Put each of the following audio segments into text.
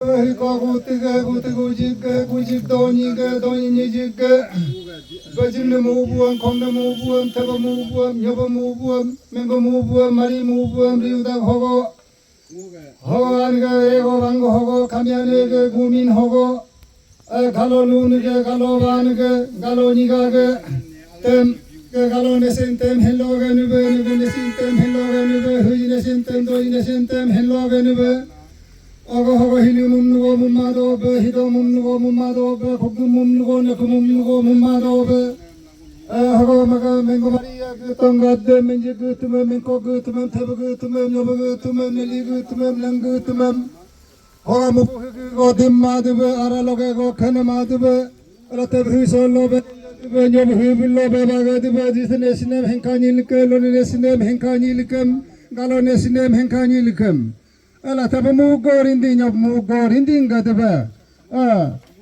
고뜨가 고뜨고 지가 고집 돈이가 돈이니 지가 거짓네 모부함 콩네 모부함 태거 모부함 여보 모부함 맹거 모부함 마리 모부함 리우다 허고 허안가 에고 방고 허고 가면에게 고민허고 갈로 누누게 갈로 바누게 갈로 니가게 tem갈로 내신 템 헬로가 누베 누베 내신 템 헬로가 누베 흐지 내신 템 도이 내신 템 헬로가 누베 어거 허거 힐리 묵누고 묵마도 베 히도 묵누고 묵마도 베 고금 묵누고 네그 묵누고 묵마도 베 허거 마가 맹고 마리아 그 똥가데 맹지 그 뜨면 맹고 그 뜨면 태브 그 뜨면 여보 그 뜨면 넬리 그 뜨면 랭 그 뜨면 허가 무고 그 dim마드 베 아라로게 고 카나마드 베 라테 브리솔로 베 여보 흐빌로 베 바가드 베 지스네 시넴 행카니 리케 로네 시넴 행카니 리케 갈로네 시넴 행카니 리케 ala taba mu gorin din yob mu gorin din gadaba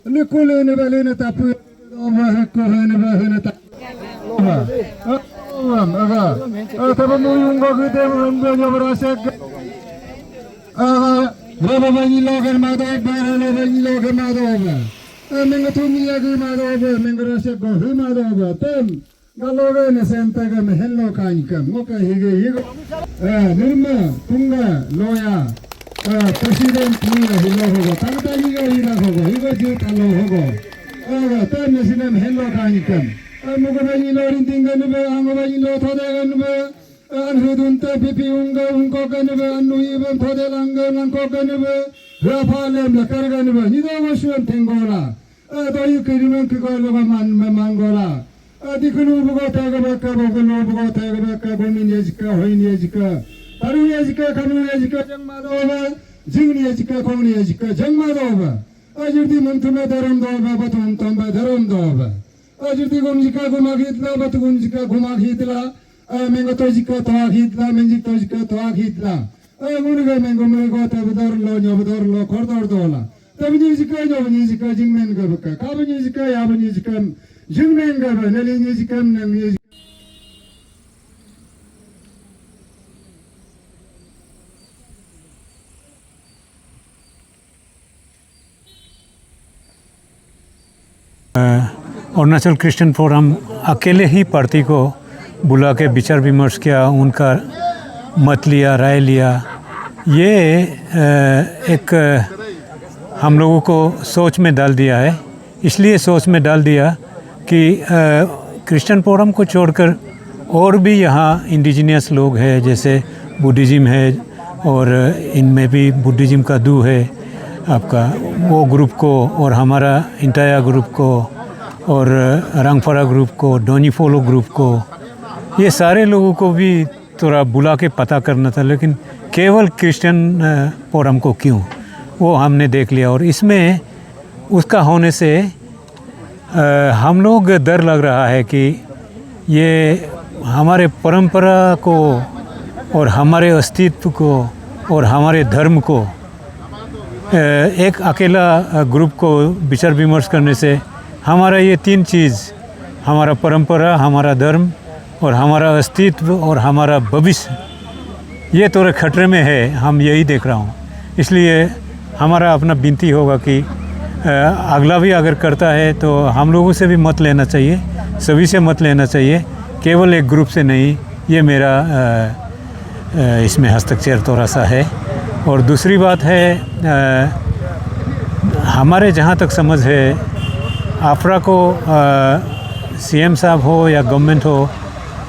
ni kulene balene tapu ma ko hene ba hene ta taba mu yungo gide mu yobra sek baba bani logan ma do bara le bani logan ma do ba menga tumi ya ge ma do ba menga rase go he ma do ba tem galoge ne senta ga me hello kan kam mo ka hige higo nirma tunga loya president tunga hello hogo tagtani ga ira hogo higo ju talo hogo tem ne sinem hello kan kam mo ga bani lorin tinga ne be ang bani lo thode ga ne be an hudun te pipi unga unko ga ne be anu iben thode langa lanko ga ne be rafalem la kar ga ne be ni do go shuan tengola do yu kirimen ki go lo mangola dikunu bugo tega baka bogolo bugo tega baka bonin yejika hoin yejika taru yejika kanu yejika jangmadoba jingni yejika kongni yejika jangmadoba ajurdi muntume daram doba batum tomba daram doba ajurdi gomjika gumagitla batugumjika gumagitla mengo tojika toagitla menjik tojika toagitla muniga mengo mengo tabdor lo nyobdor lo kordor dola tabni yejika nyobni yejika jingmen gabaka kabni yejika yabni yejika Arunachal Christian forum अकेले ही party को बुला के विचार विमर्श किया, उनका मत लिया, राय लिया। ये एक हम लोगों को सोच में डाल दिया है। इसलिए सोच में डाल दिया कि क्रिश्चियन फोरम को छोड़कर और भी यहाँ इंडिजिनियस लोग हैं, जैसे बुद्धिज़्म है और इनमें भी बुद्धिज़्म का दू है आपका, वो ग्रुप को और हमारा इंटाया ग्रुप को और रंगफरा ग्रुप को, डोनी फोलो ग्रुप को, ये सारे लोगों को भी थोड़ा बुला के पता करना था। लेकिन केवल क्रिश्चियन फोरम को क्यों, वो हमने देख लिया। और इसमें उसका होने से हम लोग डर लग रहा है कि ये हमारे परंपरा को और हमारे अस्तित्व को और हमारे धर्म को एक अकेला ग्रुप को विचार विमर्श करने से हमारा ये तीन चीज़, हमारा परंपरा, हमारा धर्म और हमारा अस्तित्व और हमारा भविष्य, ये थोड़े खतरे में है। हम यही देख रहा हूँ। इसलिए हमारा अपना विनती होगा कि अगला भी अगर करता है तो हम लोगों से भी मत लेना चाहिए, सभी से मत लेना चाहिए, केवल एक ग्रुप से नहीं। ये मेरा इसमें हस्तक्षेप थोड़ा सा है। और दूसरी बात है, हमारे जहाँ तक समझ है, आफरा को सीएम साहब हो या गवर्नमेंट हो,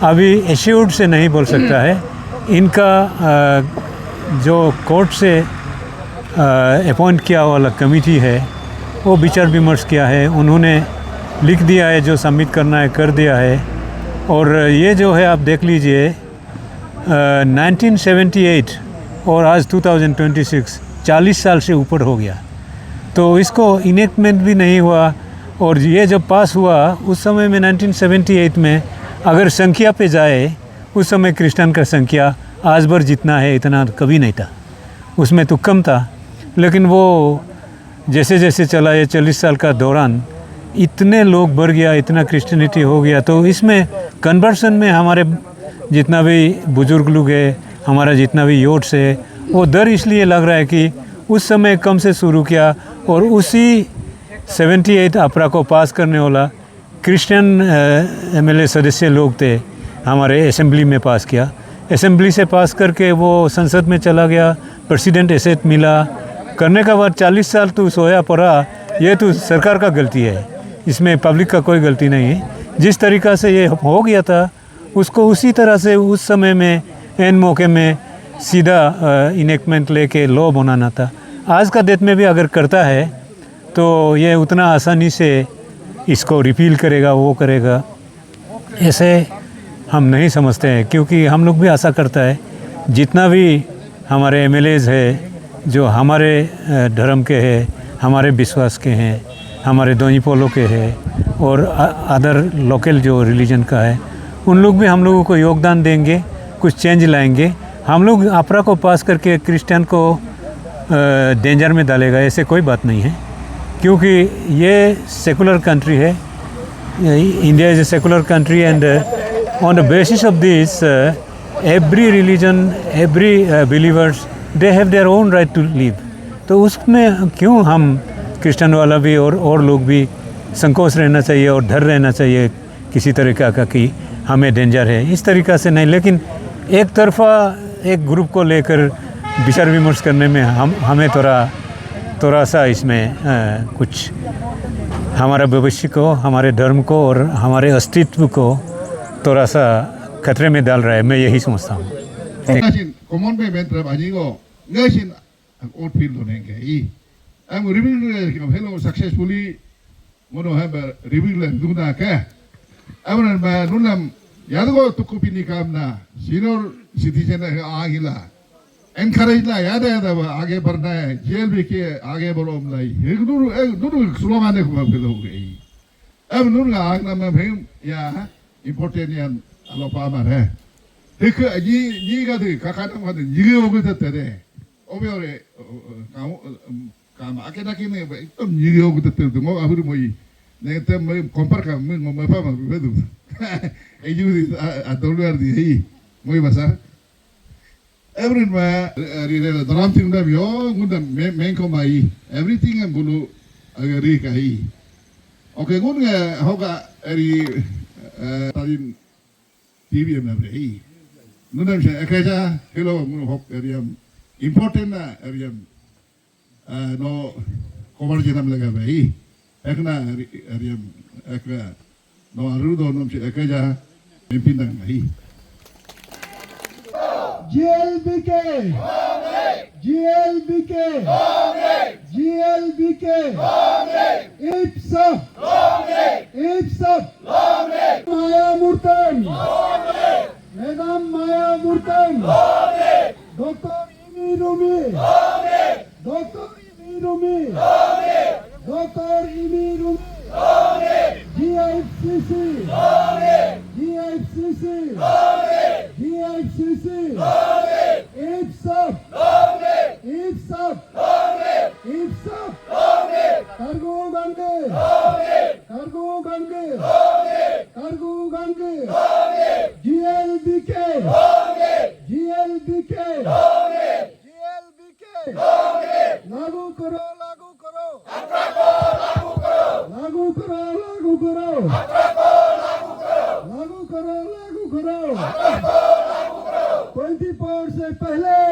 अभी एश्योर्ड से नहीं बोल सकता है। इनका जो कोर्ट से अपॉइंट किया वाला कमेटी है, वो विचार विमर्श किया है, उन्होंने लिख दिया है, जो सबमिट करना है कर दिया है। और ये जो है आप देख लीजिए, 1978 और आज 2026 40 साल से ऊपर हो गया, तो इसको इनेक्टमेंट भी नहीं हुआ। और ये जब पास हुआ उस समय में 1978 में अगर संख्या पे जाए, उस समय क्रिश्चियन का संख्या आज भर जितना है इतना कभी नहीं था, उसमें तो कम था। लेकिन वो जैसे जैसे चला ये 40 साल का दौरान इतने लोग बढ़ गया, इतना क्रिश्चियनिटी हो गया। तो इसमें कन्वर्सन में हमारे जितना भी बुज़ुर्ग लोग है, हमारा जितना भी योट्स है, वो डर इसलिए लग रहा है कि उस समय कम से शुरू किया और उसी 78 अपरा को पास करने वाला क्रिश्चियन एमएलए सदस्य लोग थे, हमारे असेंबली में पास किया। असेंबली से पास करके वो संसद में चला गया, प्रेसिडेंट एसेट मिला, करने का बाद 40 साल तो सोया पड़ा। ये तो सरकार का गलती है, इसमें पब्लिक का कोई गलती नहीं है। जिस तरीक़ा से ये हो गया था उसको उसी तरह से उस समय में एन मौके में सीधा इनेक्टमेंट लेके लॉ बनाना था। आज का डेट में भी अगर करता है तो ये उतना आसानी से इसको रिपील करेगा, वो करेगा, ऐसे हम नहीं समझते हैं। क्योंकि हम लोग भी आशा करता है जितना भी हमारे एमएलएज है जो हमारे धर्म के हैं, हमारे विश्वास के हैं, हमारे दोनीपोलो के हैं और अदर लोकल जो रिलीजन का है, उन लोग भी हम लोगों को योगदान देंगे, कुछ चेंज लाएंगे। हम लोग अपरा को पास करके क्रिश्चियन को डेंजर में डालेगा, ऐसे कोई बात नहीं है। क्योंकि ये सेकुलर कंट्री है, India is a secular country and on the basis of this every religion, every believers, they have their own right to live। तो उसमें क्यों हम क्रिश्चियन वाला भी और लोग भी संकोच रहना चाहिए और डर रहना चाहिए किसी तरीक़ा का कि हमें डेंजर है, इस तरीक़ा से नहीं। लेकिन एक तरफा एक ग्रुप को लेकर विचार विमर्श करने में हमें थोड़ा सा इसमें कुछ हमारा भविष्य को, हमारे धर्म को और हमारे अस्तित्व को थोड़ा सा खतरे में डाल रहा है, मैं यही समझता हूँ। कॉमन पे बेंटर बाजीगो गैसिन ओट फील्ड होने के ही हम रिवील हेलो सक्सेसफुली मोनो है रिवील दुना के अब न नुलम यादगो तुकुपिनी काम ना सीनियर सिटीजन आगिला एनकरेज ला याद आगे बढ़ना है, जेल भी के आगे बढ़ो लाई एक दूर स्लोगान को बोलो गई अब नुला आगना में भी या important yang alo pamar hai ek ni ga de kakana ma de ni ge ogu de tere obiore kam akena kine ekdom ni ge ogu de tere ngo aburu moi ne te moi compar ka mo ma pa ma bedu e ju a dollar di hi moi basar everyone ma ri dalam ting da bio ngunda men ko mai everything am bulu agari ka hi okay ngun ge hoga ri तारीन TV में रही नुनम से अकेजा hello मुन होप एरियम important ना एरियम नो कमर जिनम लगा भाई एकना एरियम एक नो अरुदो नुम से अकेजा एम्पिंदंग भाई जीएलबीके जीएलबीके जीएलबीके इप्सप माया मूर्तन मैडम माया मूर्तन डॉक्टर इमी रूमी जीआईसीसी इप्सप कार्गो गंगे जीएलबीके लागू करो लागू करो 24 से पहले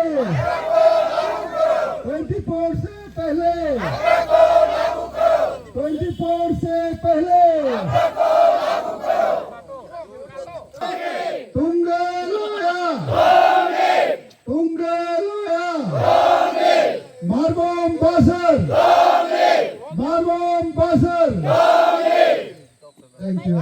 24 से पहले तुंगा लोया मारबम बासर थैंक यू।